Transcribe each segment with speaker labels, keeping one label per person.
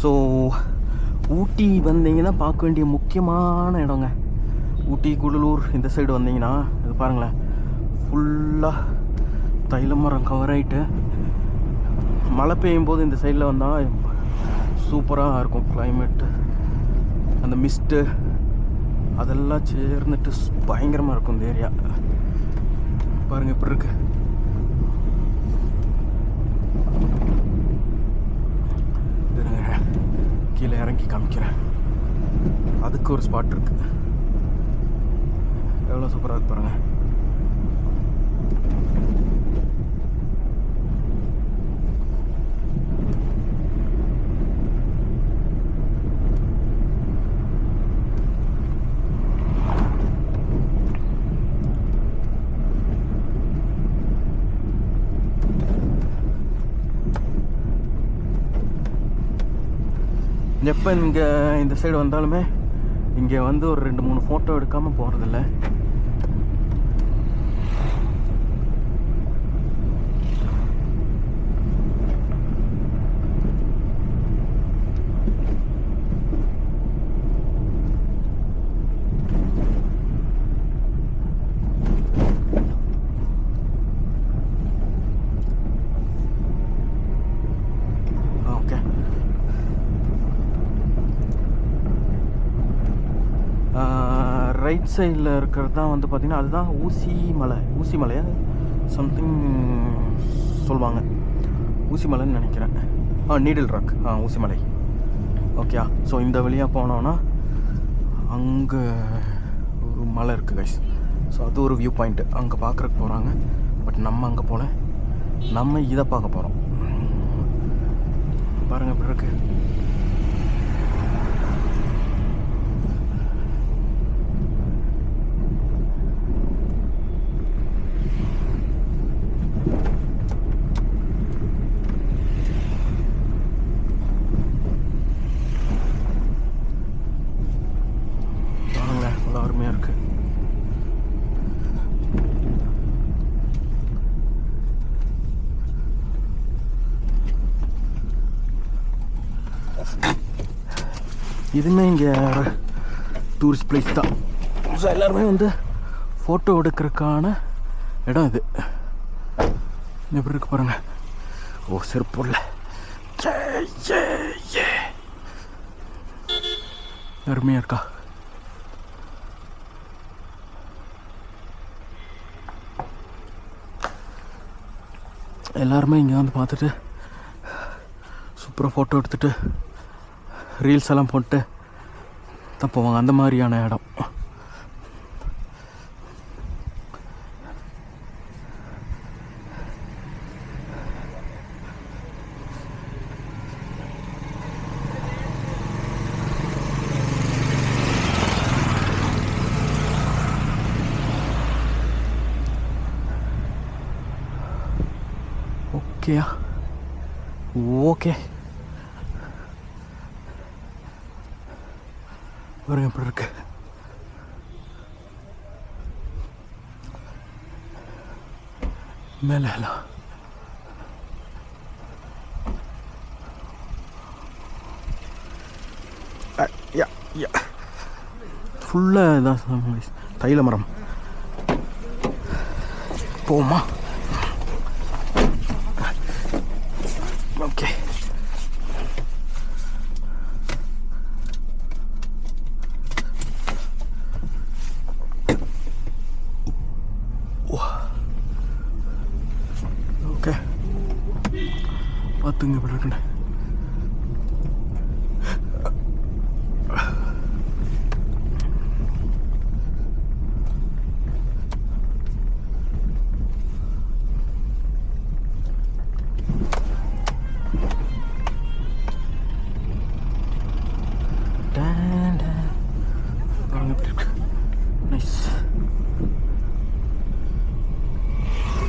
Speaker 1: So ஊட்டி வந்தீங்கன்னா பார்க்க வேண்டிய முக்கியமான இடங்க. ஊட்டி கூடலூர் இந்த சைடு வந்தீங்கன்னா இது பாருங்களேன், ஃபுல்லாக தைல மரம் கவர் ஆகிட்டு மழை பெய்யும் போது இந்த சைடில் வந்தால் சூப்பராக இருக்கும் கிளைமேட்டு. அந்த மிஸ்ட்டு அதெல்லாம் சேர்ந்துட்டு பயங்கரமாக இருக்கும் இந்த ஏரியா. பாருங்கள் இப்படி இருக்கு. கீழே இறங்கி காமிக்கிறேன். அதுக்கு ஒரு ஸ்பாட் இருக்கு. எவ்வளோ சூப்பராக இருக்கு பாருங்க. எப்போ இங்கே இந்த சைடு வந்தாலுமே இங்கே வந்து ஒரு 2-3 ஃபோட்டோ எடுக்காமல் போகிறதில்ல. ரைட் சைடில் இருக்கிறது தான் வந்து பார்த்திங்கன்னா அதுதான் ஊசி மலையா சம்திங் சொல்லுவாங்க. ஊசி மலைன்னு நினைக்கிறேன். Needle rock. ஊசி மலை. ஓகேயா. ஸோ இந்த வழியாக போனோன்னா அங்கே ஒரு மலை இருக்குது கைஸ். ஸோ அது ஒரு வியூ பாயிண்ட்டு, அங்கே பார்க்குறக்கு போகிறாங்க. பட் நம்ம அங்கே போகல, நம்ம இதை பார்க்க போகிறோம். பாருங்கள் இப்படி இருக்குது. அருமையாக இருக்குது. இதுவுமே இங்கே டூரிஸ்ட் பிளேஸ் தான். ஸோ எல்லாருமே வந்து ஃபோட்டோ எடுக்கிறதுக்கான இடம் இது. எப்படி இருக்கு பாருங்க. ஓ செருப்பு இல்லை. அருமையாக இருக்கா. எல்லாருமே இங்கே வந்து பார்த்துட்டு சூப்பராக ஃபோட்டோ எடுத்துகிட்டு ரீல்ஸ் எல்லாம் போட்டு தான் போவாங்க. அந்த மாதிரியான இடம். ஓகேயா. ஓகே பாருங்க எப்படி இருக்கு. மேலே எல்லாம் ஃபுல்லாக இதான் தைல மரம். போமா. ஓகே ஓகே பார்த்துங்க இப்படி இருக்குன்னு.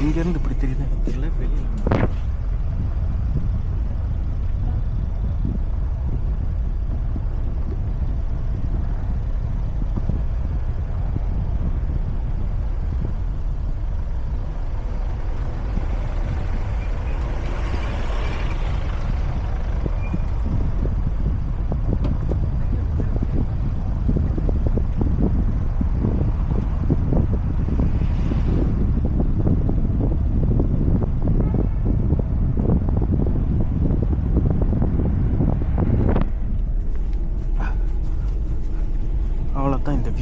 Speaker 1: இங்கேருந்து இப்படி தெரியுது இல்லை வெளியில்.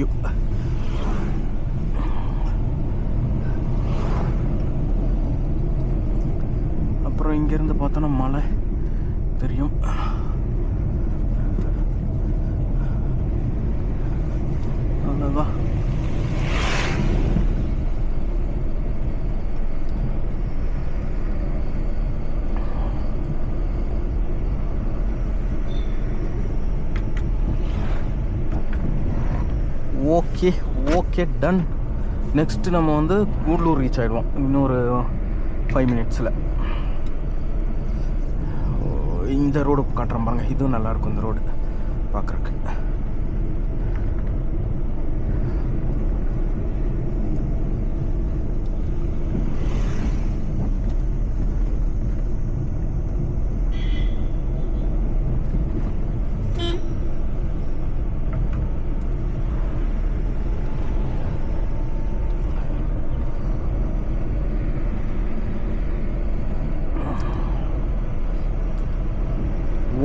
Speaker 1: வியூ. அப்புறம் இங்கேருந்து பார்த்தோன்னா மலை தெரியும். அவ்வளோதான். Okay okay done. நெக்ஸ்ட்டு நம்ம வந்து கூடலூர் ரீச் ஆகிடுவோம் இன்னொரு 5 மினிட்ஸில். இந்த ரோடு காட்டுறேன் பாருங்க, இதுவும் நல்லாயிருக்கும் இந்த ரோடு பார்க்குறக்கு.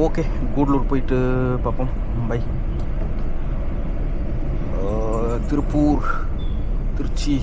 Speaker 1: ஓகே, கூடலூர் போயிட்டு பார்ப்போம். பை. திருப்பூர், திருச்சி.